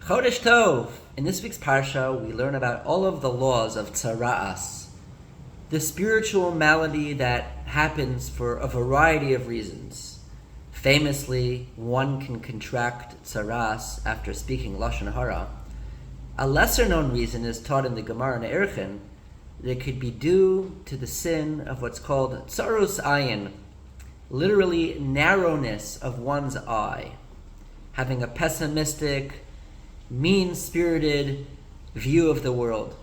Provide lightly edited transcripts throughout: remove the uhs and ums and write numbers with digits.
Chodesh Tov! In this week's Parsha, we learn about all of the laws of Tzara'as, the spiritual malady that happens for a variety of reasons. Famously, one can contract Tzara'as after speaking Lashon Hara. A lesser-known reason is taught in the Gemara in Erchin that it could be due to the sin of what's called Tzarus Ayin, literally narrowness of one's eye, having a pessimistic, mean-spirited view of the world.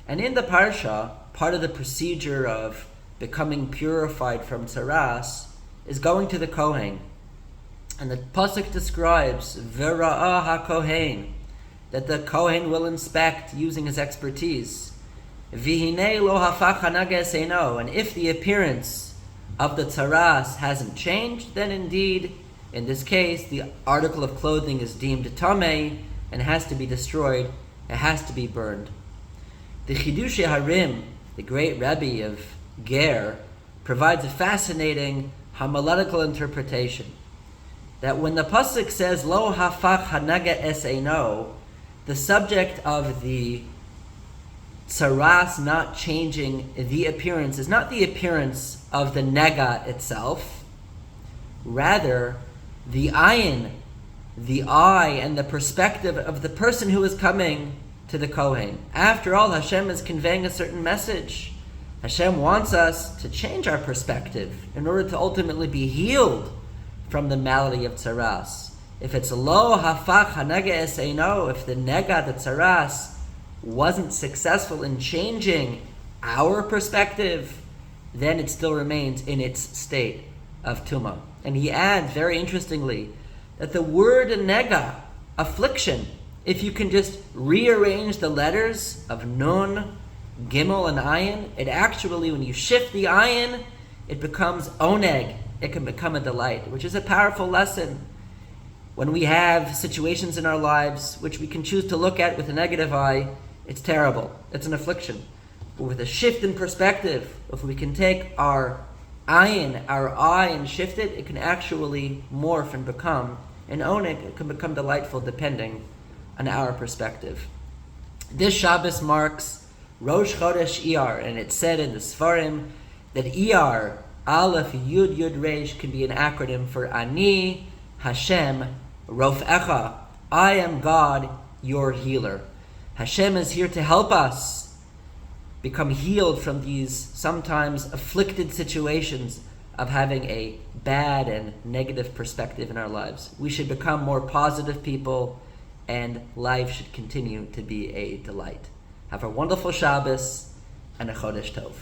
And in the Parsha, part of the procedure of becoming purified from Tzara'as is going to the Kohen. And the Pasuk describes Vera'ah HaKohen, that the Kohen will inspect using his expertise. V'hinei lo hafach hanages eino, and if the appearance of the Tzara'as hasn't changed, then indeed, in this case, the article of clothing is deemed tamei and has to be destroyed, it has to be burned. The Chidushei Harim, the great Rabbi of Ger, provides a fascinating homiletical interpretation that when the pasuk says lo hafach hanaga es eino, the subject of the Tzara'as not changing the appearance is not the appearance of the nega itself, rather the ayin, the eye and the perspective of the person who is coming to the Kohen. After all, Hashem is conveying a certain message. Hashem wants us to change our perspective in order to ultimately be healed from the malady of Tzara'as. If it's lo hafach hanega es eino, if the nega, the Tzara'as, wasn't successful in changing our perspective, then it still remains in its state of tumah. And he adds, very interestingly, that the word nega, affliction, if you can just rearrange the letters of nun, gimel, and ayin, it actually, when you shift the ayin, it becomes oneg. It can become a delight, which is a powerful lesson. When we have situations in our lives which we can choose to look at with a negative eye, it's terrible. It's an affliction. But with a shift in perspective, if we can take our ayin, our eye, and shift it, it can actually morph and become an oneg. It can become delightful depending on our perspective. This Shabbos marks Rosh Chodesh Iyar, and it's said in the Sfarim that Iyar, Aleph, Yud, Yud, Reish, can be an acronym for Ani, Hashem, Rofecha. I am God, your healer. Hashem is here to help us become healed from these sometimes afflicted situations of having a bad and negative perspective in our lives. We should become more positive people, and life should continue to be a delight. Have a wonderful Shabbos and a Chodesh Tov.